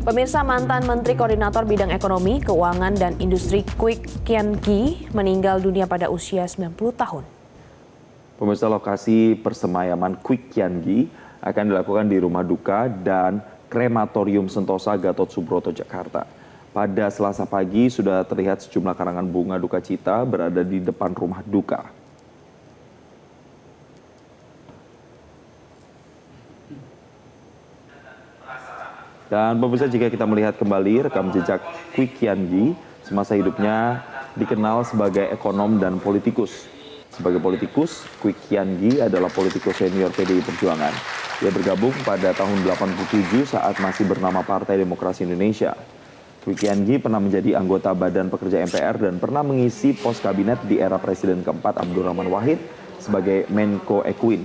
Pemirsa, mantan Menteri Koordinator Bidang Ekonomi, Keuangan, dan Industri Kwik Kian Gi meninggal dunia pada usia 90 tahun. Pemirsa, lokasi persemayaman Kwik Kian Gi akan dilakukan di Rumah Duka dan Krematorium Sentosa Gatot Subroto, Jakarta. Pada Selasa pagi sudah terlihat sejumlah karangan bunga duka cita berada di depan rumah duka. Dan pemirsa, jika kita melihat kembali rekam jejak Kwik Kian Gi, semasa hidupnya dikenal sebagai ekonom dan politikus. Sebagai politikus, Kwik Kian Gi adalah politikus senior PDI Perjuangan. Ia bergabung pada tahun 87 saat masih bernama Partai Demokrasi Indonesia. Kwik Kian Gi pernah menjadi anggota Badan Pekerja MPR dan pernah mengisi pos kabinet di era Presiden keempat Abdurrahman Wahid sebagai Menko Equin.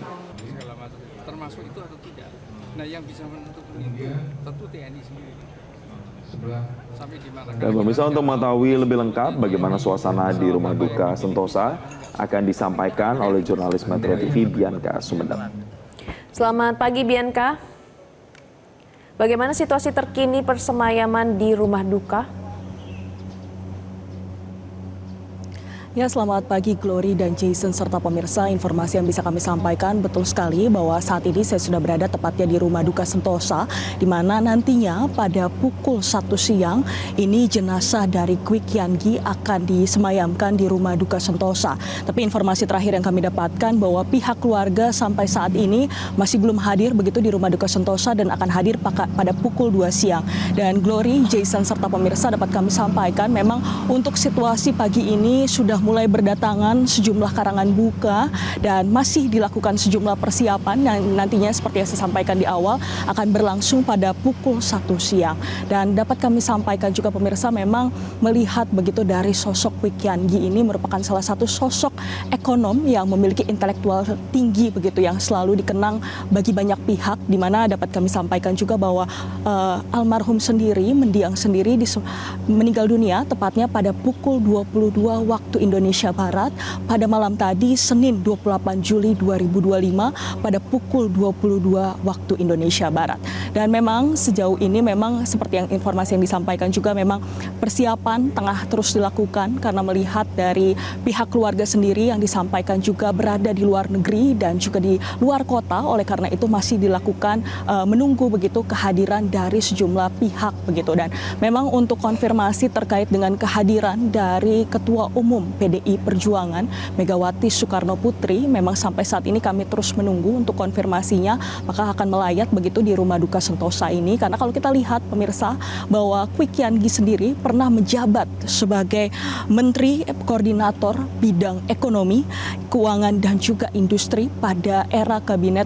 Termasuk itu atau tidak? Nah, yang bisa menentukan itu tentu TNI sendiri. Sampai di mana? Dan pemirsa, untuk mengetahui lebih lengkap bagaimana suasana di Rumah Duka Sentosa akan disampaikan oleh jurnalis Metro TV Bianca Sumedang. Selamat pagi Bianca. Bagaimana situasi terkini persemayaman di Rumah Duka? Ya, selamat pagi Glory dan Jason serta pemirsa. Informasi yang bisa kami sampaikan betul sekali bahwa saat ini saya sudah berada tepatnya di Rumah Duka Sentosa, di mana nantinya pada pukul 1 siang ini jenazah dari Kwik Kian Gi akan disemayamkan di Rumah Duka Sentosa. Tapi informasi terakhir yang kami dapatkan bahwa pihak keluarga sampai saat ini masih belum hadir begitu di Rumah Duka Sentosa dan akan hadir pada pukul 2 siang. Dan Glory, Jason serta pemirsa, dapat kami sampaikan memang untuk situasi pagi ini sudah mulai berdatangan sejumlah karangan bunga dan masih dilakukan sejumlah persiapan yang nantinya seperti yang saya sampaikan di awal akan berlangsung pada pukul 1 siang. Dan dapat kami sampaikan juga pemirsa, memang melihat begitu dari sosok Kwik Kian Gi ini merupakan salah satu sosok ekonom yang memiliki intelektual tinggi begitu yang selalu dikenang bagi banyak pihak, di mana dapat kami sampaikan juga bahwa almarhum sendiri, mendiang sendiri meninggal dunia tepatnya pada pukul 22 waktu Indonesia Barat pada malam tadi Senin 28 Juli 2025 pada pukul 22 waktu Indonesia Barat. Dan memang sejauh ini memang seperti yang informasi yang disampaikan juga memang persiapan tengah terus dilakukan karena melihat dari pihak keluarga sendiri yang disampaikan juga berada di luar negeri dan juga di luar kota, oleh karena itu masih dilakukan menunggu begitu kehadiran dari sejumlah pihak begitu. Dan memang untuk konfirmasi terkait dengan kehadiran dari Ketua Umum PDI Perjuangan Megawati Soekarno Putri, memang sampai saat ini kami terus menunggu untuk konfirmasinya apakah akan melayat begitu di Rumah Duka Sentosa ini, karena kalau kita lihat pemirsa bahwa Kwik Kian Gi sendiri pernah menjabat sebagai Menteri Koordinator Bidang Ekonomi, Keuangan, dan juga Industri pada era Kabinet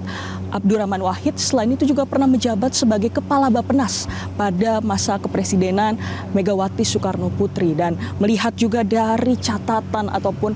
Abdurrahman Wahid. Selain itu juga pernah menjabat sebagai Kepala Bappenas pada masa kepresidenan Megawati Soekarno Putri. Dan melihat juga dari catatan ataupun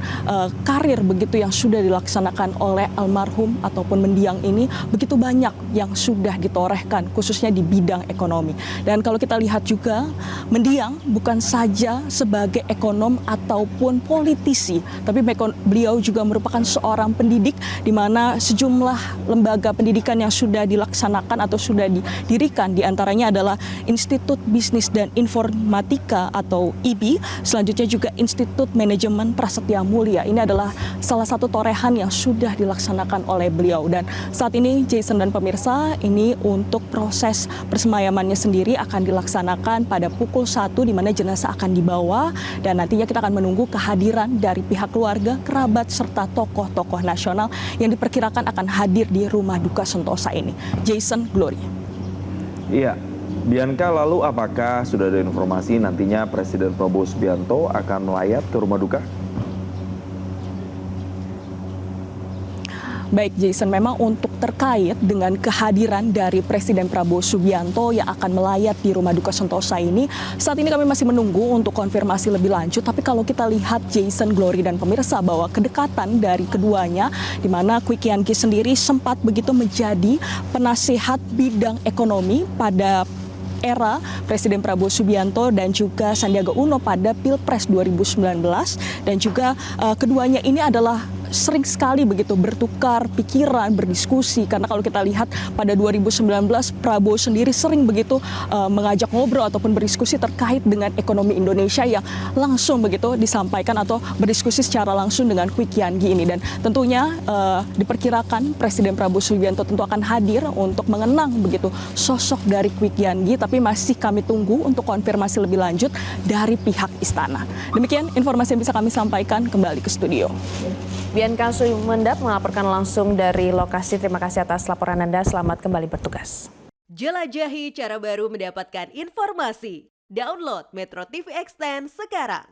karir begitu yang sudah dilaksanakan oleh almarhum ataupun mendiang ini, begitu banyak yang sudah ditorehkan khususnya di bidang ekonomi. Dan kalau kita lihat juga mendiang bukan saja sebagai ekonom ataupun politisi, tapi beliau juga merupakan seorang pendidik, di mana sejumlah lembaga pendidikan yang sudah dilaksanakan atau sudah didirikan, diantaranya adalah Institut Bisnis dan Informatika atau IBI, selanjutnya juga Institut Manajemen Prasetya Mulia. Ini adalah salah satu torehan yang sudah dilaksanakan oleh beliau. Dan saat ini Jason dan pemirsa, ini untuk proses persemayamannya sendiri akan dilaksanakan pada pukul 1, di mana jenazah akan dibawa, dan nantinya kita akan menunggu kehadiran dari pihak keluarga, kerabat, serta tokoh-tokoh nasional yang diperkirakan akan hadir di Rumah Duka Sentosa ini. Jason, Glory. Iya, Bianca, lalu apakah sudah ada informasi nantinya Presiden Prabowo Subianto akan melayat ke Rumah Duka? Baik Jason, memang untuk terkait dengan kehadiran dari Presiden Prabowo Subianto yang akan melayat di Rumah Duka Sentosa ini, saat ini kami masih menunggu untuk konfirmasi lebih lanjut. Tapi kalau kita lihat Jason, Glory, dan pemirsa, bahwa kedekatan dari keduanya, di mana Kwik Kian Gi sendiri sempat begitu menjadi penasehat bidang ekonomi pada era Presiden Prabowo Subianto dan juga Sandiaga Uno pada Pilpres 2019, dan juga keduanya ini adalah sering sekali begitu bertukar pikiran, berdiskusi, karena kalau kita lihat pada 2019 Prabowo sendiri sering begitu mengajak ngobrol ataupun berdiskusi terkait dengan ekonomi Indonesia yang langsung begitu disampaikan atau berdiskusi secara langsung dengan Kwi Kian Gi ini. Dan tentunya diperkirakan Presiden Prabowo Subianto tentu akan hadir untuk mengenang begitu sosok dari Kwi Kian Gi, tapi masih kami tunggu untuk konfirmasi lebih lanjut dari pihak istana. Demikian informasi yang bisa kami sampaikan, kembali ke studio. Bianca Sumendap melaporkan langsung dari lokasi. Terima kasih atas laporan Anda. Selamat kembali bertugas. Jelajahi cara baru mendapatkan informasi. Download Metro TV Extend sekarang.